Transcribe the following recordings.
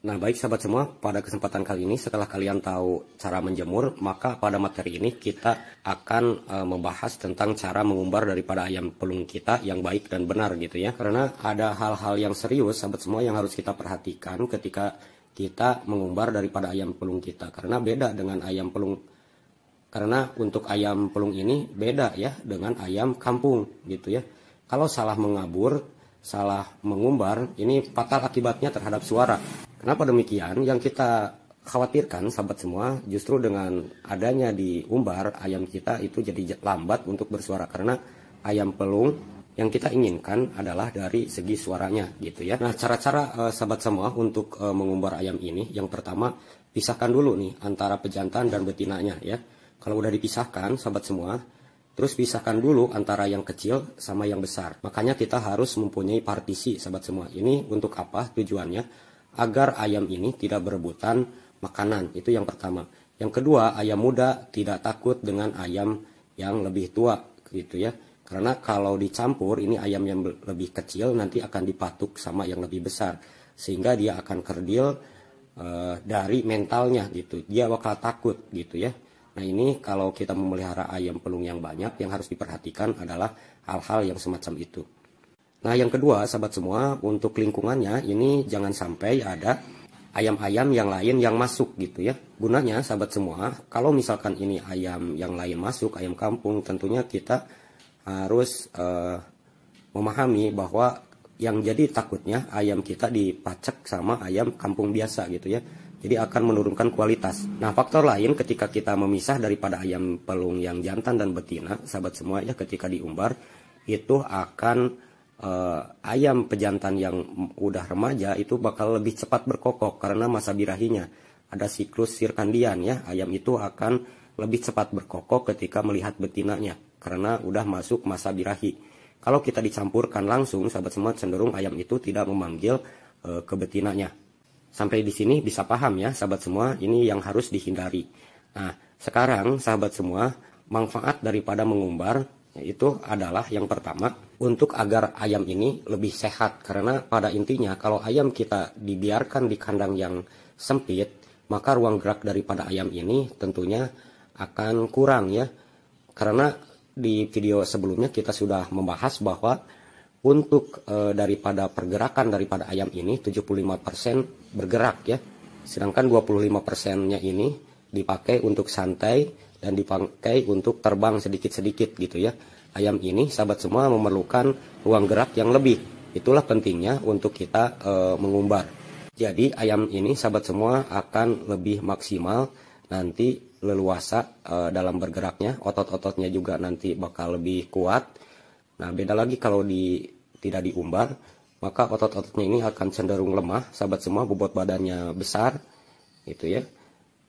Nah, baik sahabat semua, pada kesempatan kali ini setelah kalian tahu cara menjemur, maka pada materi ini kita akan membahas tentang cara mengumbar daripada ayam pelung kita yang baik dan benar gitu ya. Karena ada hal-hal yang serius sahabat semua yang harus kita perhatikan ketika kita mengumbar daripada ayam pelung kita. Karena beda dengan ayam pelung, karena untuk ayam pelung ini beda ya dengan ayam kampung gitu ya. Kalau salah mengabur, salah mengumbar, ini fatal akibatnya terhadap suara. Kenapa demikian? Yang kita khawatirkan sahabat semua, justru dengan adanya diumbar ayam kita itu jadi lambat untuk bersuara, karena ayam pelung yang kita inginkan adalah dari segi suaranya gitu ya. Nah, cara-cara sahabat semua untuk mengumbar ayam ini, yang pertama pisahkan dulu nih antara pejantan dan betinanya ya. Kalau udah dipisahkan sahabat semua, terus pisahkan dulu antara yang kecil sama yang besar. Makanya kita harus mempunyai partisi sahabat semua. Ini untuk apa tujuannya? Agar ayam ini tidak berebutan makanan. Itu yang pertama. Yang kedua, ayam muda tidak takut dengan ayam yang lebih tua gitu ya. Karena kalau dicampur, ini ayam yang lebih kecil nanti akan dipatuk sama yang lebih besar, sehingga dia akan kerdil dari mentalnya gitu. Dia bakal takut gitu ya. Nah, ini kalau kita memelihara ayam pelung yang banyak, yang harus diperhatikan adalah hal-hal yang semacam itu. Nah, yang kedua sahabat semua, untuk lingkungannya ini jangan sampai ada ayam-ayam yang lain yang masuk gitu ya. Gunanya sahabat semua, kalau misalkan ini ayam yang lain masuk, ayam kampung, tentunya kita harus memahami bahwa yang jadi takutnya ayam kita dipacek sama ayam kampung biasa gitu ya. Jadi akan menurunkan kualitas. Nah, faktor lain ketika kita memisah daripada ayam pelung yang jantan dan betina sahabat semua ya, ketika diumbar itu akan ayam pejantan yang udah remaja itu bakal lebih cepat berkokok karena masa birahinya. Ada siklus sirkandian ya, ayam itu akan lebih cepat berkokok ketika melihat betinanya karena udah masuk masa birahi. Kalau kita dicampurkan langsung sahabat semua, cenderung ayam itu tidak memanggil ke betinanya. Sampai di sini bisa paham ya sahabat semua, ini yang harus dihindari. Nah, sekarang sahabat semua, manfaat daripada mengumbar itu adalah yang pertama, untuk agar ayam ini lebih sehat. Karena pada intinya kalau ayam kita dibiarkan di kandang yang sempit, maka ruang gerak daripada ayam ini tentunya akan kurang ya. Karena di video sebelumnya kita sudah membahas bahwa untuk daripada pergerakan daripada ayam ini 75% bergerak ya. Sedangkan 25%-nya ini dipakai untuk santai dan dipakai untuk terbang sedikit-sedikit gitu ya. Ayam ini sahabat semua memerlukan ruang gerak yang lebih. Itulah pentingnya untuk kita mengumbar. Jadi ayam ini sahabat semua akan lebih maksimal nanti leluasa dalam bergeraknya. Otot-ototnya juga nanti bakal lebih kuat. Nah, beda lagi kalau tidak diumbar, maka otot-ototnya ini akan cenderung lemah sahabat semua, bobot badannya besar gitu ya.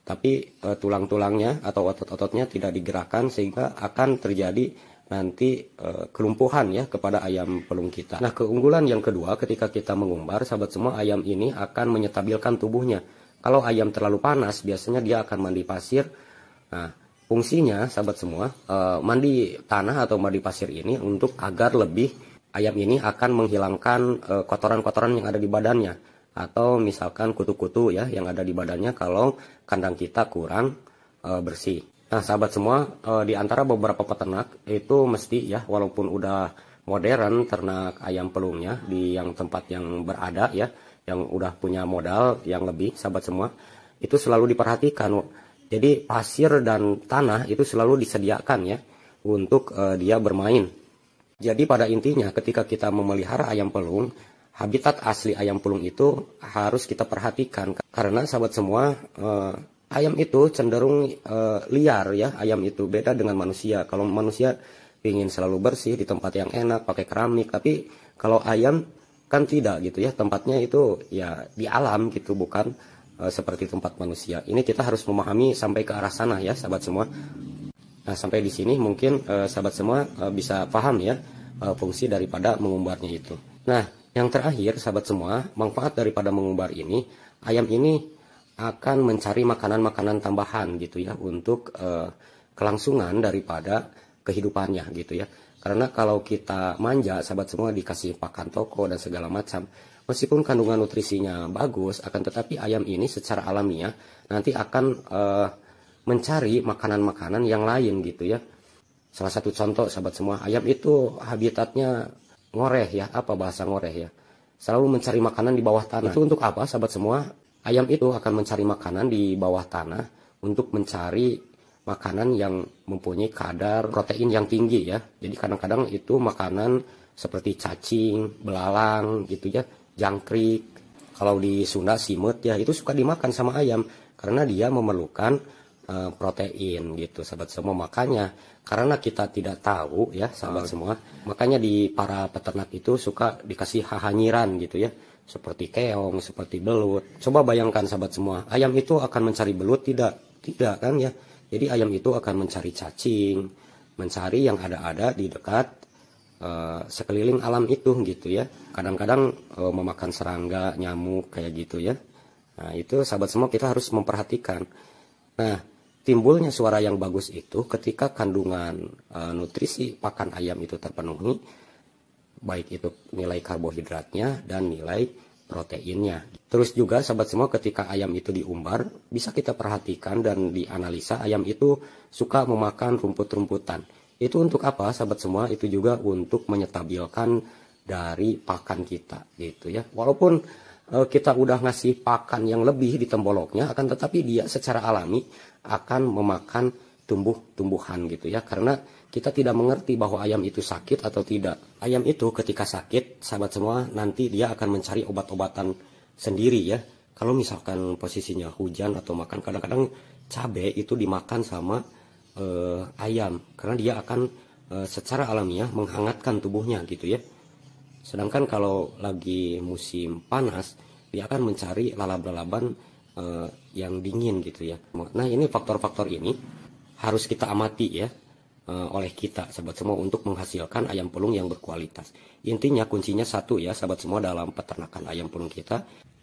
Tapi tulang-tulangnya atau otot-ototnya tidak digerakkan, sehingga akan terjadi nanti kelumpuhan ya kepada ayam pelung kita. Nah, keunggulan yang kedua ketika kita mengumbar sahabat semua, ayam ini akan menyetabilkan tubuhnya. Kalau ayam terlalu panas, biasanya dia akan mandi pasir. Nah, fungsinya sahabat semua, mandi tanah atau mandi pasir ini untuk agar lebih ayam ini akan menghilangkan kotoran-kotoran yang ada di badannya. Atau misalkan kutu-kutu ya yang ada di badannya kalau kandang kita kurang bersih. Nah, sahabat semua, di antara beberapa peternak itu mesti ya, walaupun udah modern ternak ayam pelungnya di yang tempat yang berada ya, yang udah punya modal yang lebih sahabat semua, itu selalu diperhatikan. Jadi pasir dan tanah itu selalu disediakan ya untuk dia bermain. Jadi pada intinya ketika kita memelihara ayam pelung, habitat asli ayam pelung itu harus kita perhatikan. Karena sahabat semua, ayam itu cenderung liar ya. Ayam itu beda dengan manusia. Kalau manusia ingin selalu bersih di tempat yang enak, pakai keramik. Tapi kalau ayam kan tidak gitu ya. Tempatnya itu ya di alam gitu, bukan seperti tempat manusia. Ini kita harus memahami sampai ke arah sana ya sahabat semua. Nah, sampai di sini mungkin sahabat semua bisa paham ya fungsi daripada mengumbarnya itu. Nah, yang terakhir sahabat semua, manfaat daripada mengumbar ini, ayam ini akan mencari makanan-makanan tambahan gitu ya untuk kelangsungan daripada kehidupannya gitu ya. Karena kalau kita manja sahabat semua, dikasih pakan toko dan segala macam, Meskipun kandungan nutrisinya bagus, akan tetapi ayam ini secara alamiah nanti akan mencari makanan-makanan yang lain gitu ya. Salah satu contoh sahabat semua, ayam itu habitatnya ngoreh ya. Apa bahasa ngoreh ya? Selalu mencari makanan di bawah tanah. Itu untuk apa sahabat semua? Ayam itu akan mencari makanan di bawah tanah untuk mencari makanan yang mempunyai kadar protein yang tinggi ya. Jadi kadang-kadang itu makanan seperti cacing, belalang gitu ya, jangkrik. Kalau di Sunda simut ya, itu suka dimakan sama ayam karena dia memerlukan protein gitu sahabat semua. Makanya karena kita tidak tahu ya sahabat semua, makanya di para peternak itu suka dikasih hahanyiran gitu ya, seperti keong, seperti belut. Coba bayangkan sahabat semua, ayam itu akan mencari belut? Tidak kan ya. Jadi ayam itu akan mencari cacing, mencari yang ada-ada di dekat sekeliling alam itu gitu ya. Kadang-kadang memakan serangga, nyamuk kayak gitu ya. Nah itu sahabat semua kita harus memperhatikan. Nah timbulnya suara yang bagus itu ketika kandungan nutrisi pakan ayam itu terpenuhi, baik itu nilai karbohidratnya dan nilai proteinnya. Terus juga sahabat semua ketika ayam itu diumbar, bisa kita perhatikan dan dianalisa ayam itu suka memakan rumput-rumputan. Itu untuk apa sahabat semua? Itu juga untuk menyetabilkan dari pakan kita gitu ya. Walaupun kita udah ngasih pakan yang lebih di temboloknya, akan tetapi dia secara alami akan memakan tumbuh-tumbuhan gitu ya. Karena kita tidak mengerti bahwa ayam itu sakit atau tidak. Ayam itu ketika sakit, sahabat semua, nanti dia akan mencari obat-obatan sendiri ya. Kalau misalkan posisinya hujan atau makan, kadang-kadang cabai itu dimakan sama ayam. Karena dia akan secara alamiah menghangatkan tubuhnya gitu ya. Sedangkan kalau lagi musim panas, dia akan mencari lalap-lalapan yang dingin gitu ya. Nah ini faktor-faktor ini harus kita amati ya. Oleh kita sahabat semua untuk menghasilkan ayam pelung yang berkualitas. Intinya kuncinya satu ya sahabat semua, dalam peternakan ayam pelung kita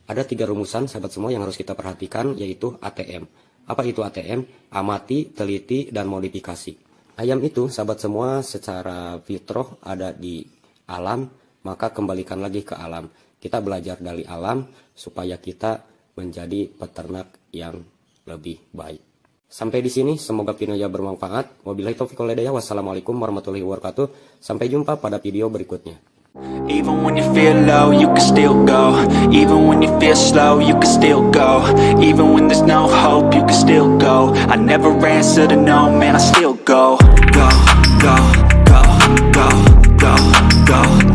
ada 3 rumusan sahabat semua yang harus kita perhatikan, yaitu ATM. Apa itu ATM? Amati, teliti, dan modifikasi. Ayam itu sahabat semua secara fitrah ada di alam, maka kembalikan lagi ke alam. Kita belajar dari alam supaya kita menjadi peternak yang lebih baik. Sampai di sini, semoga videonya bermanfaat. Wabillahi taufiq wal hidayah. Wassalamualaikum warahmatullahi wabarakatuh. Sampai jumpa pada video berikutnya. Even when you feel low, you can still go. Even when you feel slow, you can still go. Even when there's no hope, you can still go. I never answer to no, man, I still go. Go, go, go, go, go, go.